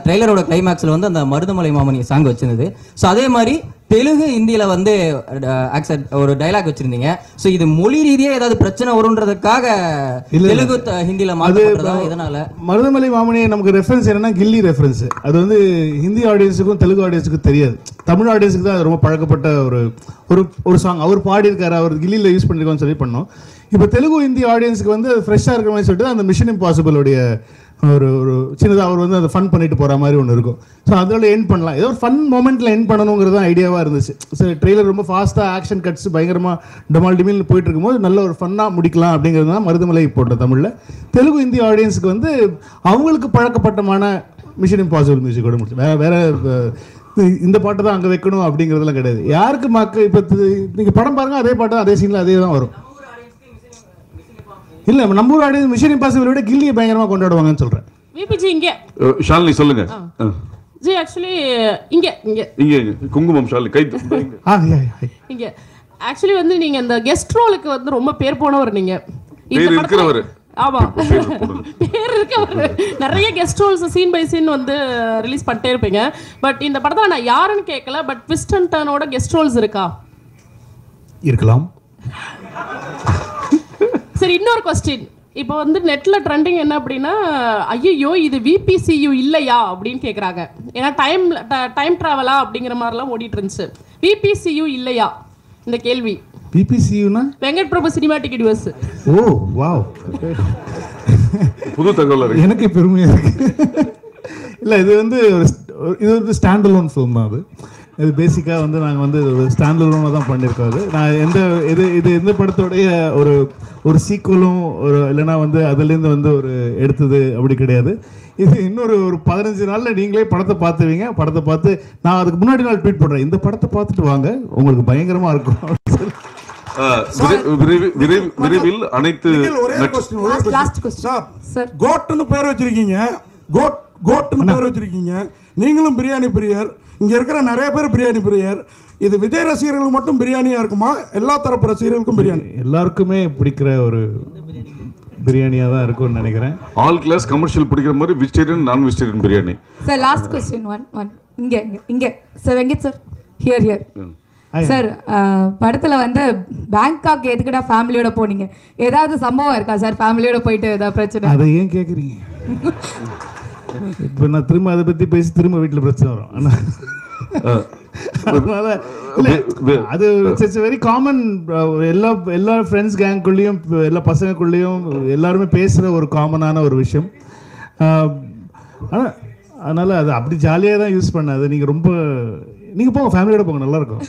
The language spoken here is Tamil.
ட்ரெய்லரோட கிளைமேக்ஸ்ல வந்து அந்த மருதமலை மாமணி சாங் வச்சிருந்தது. ஸோ அதே மாதிரி தெலுங்கு ஹிந்தியில வந்து ஒரு டைலாக் வச்சிருந்தீங்க. ஸோ இது மொழி ரீதியா ஏதாவது பிரச்சனை வரும்ன்றதுக்காக தெலுங்கு ஹிந்தியில மாற்றப்படுறதா? இதனால மருதமலை மாமணியை நமக்கு ரெஃபரன்ஸ் என்னன்னா கில்லி ரெஃபரன்ஸ். அது வந்து ஹிந்தி ஆடியன்ஸுக்கும் தெலுங்கு ஆடியன்ஸுக்கும் தெரியாது. தமிழ் ஆடியன்ஸுக்கு தான் அது ரொம்ப பழக்கப்பட்ட ஒரு சாங். அவர் பாடியிருக்காரு, அவர் கில்லியில் யூஸ் பண்ணிருக்கோம்னு சொல்லி பண்ணோம். இப்போ தெலுங்கு ஹிந்தி ஆடியன்ஸுக்கு வந்து ஃப்ரெஷ்ஷாக இருக்கிற மாதிரி சொல்லிட்டு அந்த மிஷன் இம்பாசிபிளுடைய ஒரு சின்னதாக அவர் வந்து அதை ஃபன் பண்ணிட்டு போகிற மாதிரி ஒன்று இருக்கும். ஸோ அதோட எண்ட் பண்ணலாம், ஏதோ ஒரு ஃபன் மொமெண்ட்டில் எண்ட் பண்ணணுங்கிறது தான் ஐடியாவாக இருந்துச்சு. ஸோ ட்ரெய்லர் ரொம்ப ஃபாஸ்ட்டாக ஆக்ஷன் கட்ஸ் பயங்கரமாக டமால் டிமில்னு போயிட்டு இருக்கும்போது நல்ல ஒரு ஃபன்னாக முடிக்கலாம் அப்படிங்கிறது தான் மருதமலை போட்ட தமிழில். தெலுங்கு ஹிந்தி ஆடியன்ஸுக்கு வந்து அவங்களுக்கு பழக்கப்பட்டமான மிஷன் இம்பாசிபிள் மியூசிக்கோட முடிச்சு வேற இந்த பாட்டை தான் அங்கே வைக்கணும் அப்படிங்கிறதுலாம் கிடையாது. யாருக்கு மக்கள் இப்போ நீங்கள் படம் பாருங்கள், அதே பாட்டு அதே சீனில் அதே தான் வரும். இல்ல நம்ம ஊர் ஆடியன்ஸ் மிஷன் இம்பாசிபிள் விட கில்லியை பயங்கரமா கொண்டாடுவாங்கன்னு சொல்றேன். விபிஜி இங்க ஷாலினி சொல்லுங்க. ஜி ஆக்சுவலி இங்க இங்க இங்க குங்குமம் ஷாலினி கை இங்க ஆக்சுவலி வந்து நீங்க இந்த கெஸ்ட் ரோலுக்கு வந்து ரொம்ப பேர் போனவர். நீங்க பேர் இருக்கிறவர். ஆமா, பேர் இருக்கவர். நிறைய guest roles scene by scene வந்து ரிலீஸ் பண்ணிட்டே இருப்பீங்க. பட் இந்த படத்துல நான் யாருன்னு கேட்கல, பட் ட்விஸ்ட் அண்ட் டர்னோட கெஸ்ட் ரோல்ஸ் இருக்கா? இருக்கலாம். சரி, இன்னொரு கொஸ்டின். இப்போ வந்து நெட்ல ட்ரெண்டிங் என்ன அப்படின்னா, ஐயோ இது விபிசியு இல்லையா அப்படின்னு கேட்குறாங்க. ஏன்னா டைம் ட்ராவலா அப்படிங்கிற மாதிரிலாம் ஓடிட்டு இருந்துச்சு. விபிசியு இல்லையா இந்த கேள்வி? விபிசியுனா வெங்கட் பிரபு சினிமாட்டிக் யூனிவர்ஸ். ஓ வாவ், புது தகவல். எனக்கு பெருமையா இருக்கு. இல்லை, இது வந்து ஒரு ஸ்டாண்ட் அலோன் ஃபிலிம் தான். இது பேசிக்காக வந்து நாங்கள் வந்து ஸ்டாண்ட் அலோனாக தான் பண்ணியிருக்கோம். அது நான் எந்த படத்தோடைய ஒரு சீக்குவலும் இல்லைனா வந்து அதுலேருந்து வந்து ஒரு எடுத்தது அப்படி கிடையாது. இது இன்னொரு 15 நாளில் நீங்களே படத்தை பார்த்துவீங்க. படத்தை பார்த்து நான் அதுக்கு முன்னாடி நாள் ட்வீட் பண்ணுறேன், இந்த படத்தை பார்த்துட்டு வாங்க உங்களுக்கு பயங்கரமாக இருக்கும். விரைவில் அனைத்து கோட்னு பேர் வச்சிருக்கீங்க, கோட்னு பேர் வச்சிருக்கீங்க. நீங்களும் பிரியாணி பிரியர், இங்க இருக்கிற நிறைய பேர் பிரியாணி பிரியர். இது விஜய் ரசிகர்களுக்கு மட்டும் பிரியாணியா இருக்குமா, எல்லா தரப்பு ரசிகர்களுக்கும் பிரியாணி? எல்லாருக்குமே பிடிக்கிற ஒரு பிரியாணியா தான் இருக்கும்னு நினைக்கிறேன். ஆல் கிளாஸ் கமர்ஷியல் பிடிக்கிற மாதிரி வெஜிடேரியன் நான் vegetarian biryani. Sir last question one இங்க sir Venkat sir here sir, படத்துல வந்து பேங்காக் எதுக்குடா ஃபேமிலியோட போனீங்க? ஏதாவது சம்பவம் இருக்கா சார் ஃபேமிலியோட போயிட்டு ஏதாவது பிரச்சனை? அதை ஏன் கேட்குறீங்க? இப்போ நான் திரும்ப அதை பற்றி பேசி திரும்ப வீட்டில் பிரச்சனை வரும். அதனால அது இட்ஸ் வெரி காமன். எல்லா ஃப்ரெண்ட்ஸ் கேங்குள்ளேயும் எல்லா பசங்களுக்குள்ளேயும் எல்லாருமே பேசுகிற ஒரு காமனான ஒரு விஷயம். ஆனால் அதனால் அது அப்படி ஜாலியாக தான் யூஸ் பண்ணாது. நீங்கள் போங்க, ஃபேமிலியோட போங்க, நல்லாயிருக்கும்.